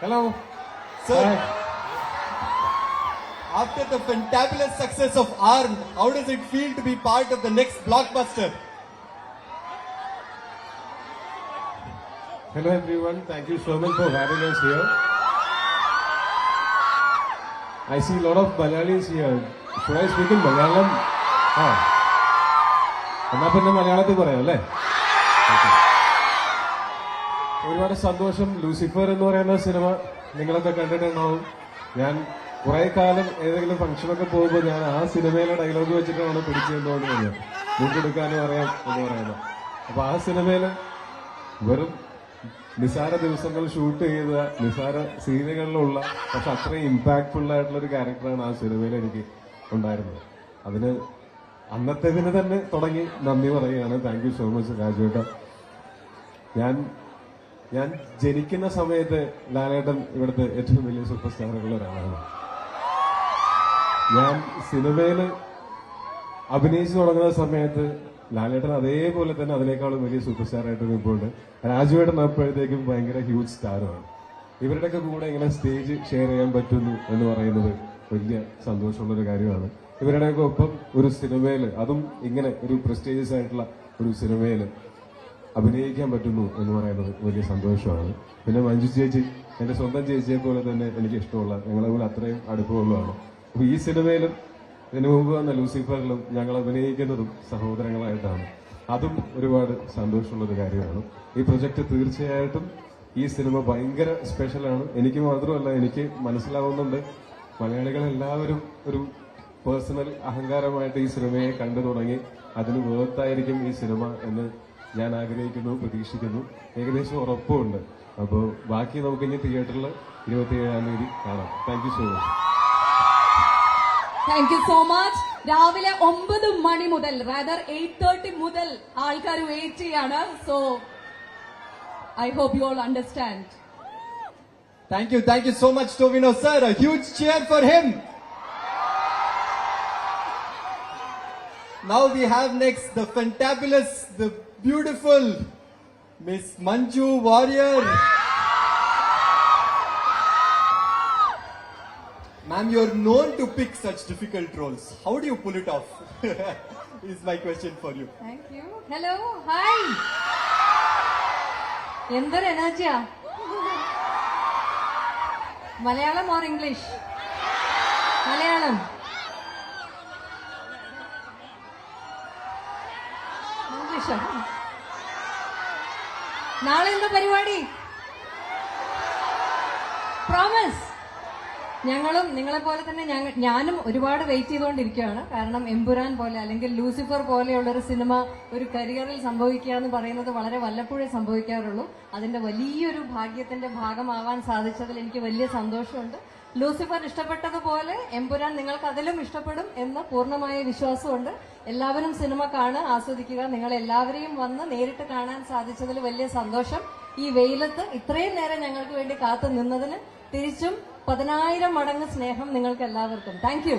Hello. Sir, Hi. after the fantabulous success of ARM, how does it feel to be part of the next blockbuster? Hello everyone. Thank you so much for having us here. I see a lot of Malayalis here. Should I speak in Malayalam? എന്നാ പിന്നെ മലയാളത്തിൽ പറയാം അല്ലേ? ഒരുപാട് സന്തോഷം. Lucifer എന്ന് പറയുന്ന cinema നിങ്ങളൊക്കെ കണ്ടിട്ടുണ്ടാവും. ഞാൻ കുറെ കാലം ഏതെങ്കിലും ഫംഗ്ഷനൊക്കെ പോകുമ്പോൾ ഞാൻ ആ സിനിമയിലെ ഡയലോഗ് വെച്ചിട്ടാണ് പിടിച്ചെന്ന് മൂക്കെടുക്കാനും അറിയാം എന്ന് പറയുന്നത്. അപ്പൊ ആ സിനിമയില് വെറും നിസാര ദിവസങ്ങൾ ഷൂട്ട് ചെയ്ത നിസാര സീനുകളിലുള്ള പക്ഷെ അത്രയും ഇമ്പാക്ട്ഫുൾ ആയിട്ടുള്ള ഒരു ക്യാരക്ടറാണ് ആ സിനിമയിൽ എനിക്ക് ഉണ്ടായിരുന്നത്. അതിന് അന്നത്തേതിന് തന്നെ തുടങ്ങി നന്ദി പറയുകയാണ്. താങ്ക് യു സോ മച്ച് രാജുവേട്ട. ഞാൻ ജനിക്കുന്ന സമയത്ത് ലാലേട്ടൻ ഇവിടുത്തെ ഏറ്റവും വലിയ സൂപ്പർ സ്റ്റാറുകളിൽ ഒരാളാണ്. ഞാൻ സിനിമയിൽ അഭിനയിച്ചു തുടങ്ങുന്ന സമയത്ത് ലാലേട്ടൻ അതേപോലെ തന്നെ അതിനേക്കാളും വലിയ സൂപ്പർ സ്റ്റാർ ആയിട്ട് നിൽപ്പുണ്ട്. രാജുവേട്ടൻ അപ്പോഴത്തേക്കും ഭയങ്കര ഹ്യൂജ് സ്റ്റാറുമാണ്. ഇവരുടെയൊക്കെ കൂടെ ഇങ്ങനെ സ്റ്റേജ് ഷെയർ ചെയ്യാൻ പറ്റുന്നു എന്ന് പറയുന്നത് വലിയ സന്തോഷമുള്ളൊരു കാര്യമാണ്. ഇവരുടെയൊക്കെ ഒപ്പം ഒരു സിനിമയിൽ, അതും ഇങ്ങനെ ഒരു പ്രസ്റ്റീജിയസ് ആയിട്ടുള്ള ഒരു സിനിമയിൽ അഭിനയിക്കാൻ പറ്റുന്നു എന്ന് പറയുന്നത് വലിയ സന്തോഷമാണ്. പിന്നെ മഞ്ജു ചേച്ചി എന്റെ സ്വന്തം ചേച്ചിയെ പോലെ തന്നെ എനിക്ക് ഇഷ്ടമുള്ള, ഞങ്ങളെ പോലെ അത്രയും അടുപ്പമുള്ളതാണ്. അപ്പൊ ഈ സിനിമയിലും ഇതിനു മുമ്പ് വന്ന ലൂസിഫറിലും ഞങ്ങൾ അഭിനയിക്കുന്നതും സഹോദരങ്ങളായിട്ടാണ്. അതും ഒരുപാട് സന്തോഷമുള്ളൊരു കാര്യമാണ്. ഈ പ്രൊജക്ട് തീർച്ചയായിട്ടും ഈ സിനിമ ഭയങ്കര സ്പെഷ്യലാണ്. എനിക്ക് മാത്രമല്ല, എനിക്ക് മനസ്സിലാവുന്നുണ്ട് മലയാളികൾ എല്ലാവരും ഒരു പേഴ്സണൽ അഹങ്കാരമായിട്ട് ഈ സിനിമയെ കണ്ടു തുടങ്ങി. അതിന് വേർത്തായിരിക്കും ഈ സിനിമ എന്ന് ഞാൻ ആഗ്രഹിക്കുന്നു, പ്രതീക്ഷിക്കുന്നു, ഏകദേശം ഉറപ്പുണ്ട്. അപ്പോൾ ബാക്കി നമുക്ക് ഇനി തിയേറ്ററിൽ 27-ാം തീയതി കാണാം. Thank you so much. Thank you so much. രാവിലെ 9 മണി മുതൽ, റാദർ 8:30 മുതൽ ആൾക്കാർ വെയിറ്റ് ചെയ്യാണ്. So I hope you all understand. Thank you so much, Tovino sir. A huge cheer for him. Now we have next the fantabulous, the beautiful Miss Manju Warrior. Ma'am, you're known to pick such difficult roles. How do you pull it off? Is my question for you. Thank you. Hello, hi. എന്തൊരു എനർജിയാ. Malayalam or English? Malayalam. ഇംഗ്ലീഷോ? നാളെ എന്താ പരിപാടി? Promise. ഞങ്ങളും നിങ്ങളെ പോലെ തന്നെ ഞാനും ഒരുപാട് വെയിറ്റ് ചെയ്തുകൊണ്ടിരിക്കുകയാണ്. കാരണം എമ്പുരാൻ പോലെ അല്ലെങ്കിൽ ലൂസിഫർ പോലെയുള്ള ഒരു സിനിമ ഒരു കരിയറിൽ സംഭവിക്കുക എന്ന് പറയുന്നത് വളരെ വല്ലപ്പോഴേ സംഭവിക്കാറുള്ളൂ. അതിന്റെ വലിയൊരു ഭാഗ്യത്തിന്റെ ഭാഗമാവാൻ സാധിച്ചതിൽ എനിക്ക് വലിയ സന്തോഷമുണ്ട്. ലൂസിഫർ ഇഷ്ടപ്പെട്ടതുപോലെ എമ്പുരാൻ നിങ്ങൾക്ക് അതിലും ഇഷ്ടപ്പെടും എന്ന് പൂർണ്ണമായ വിശ്വാസമുണ്ട്. എല്ലാവരും സിനിമ കാണുക, ആസ്വദിക്കുക. നിങ്ങൾ എല്ലാവരെയും വന്ന് നേരിട്ട് കാണാൻ സാധിച്ചതിൽ വലിയ സന്തോഷം. ഈ വെയിലത്ത് ഇത്രയും നേരം ഞങ്ങൾക്ക് വേണ്ടി കാത്തു നിന്നതിന് തിരിച്ചും 10,000 മടങ്ങ് സ്നേഹം നിങ്ങൾക്ക് എല്ലാവർക്കും. Thank you.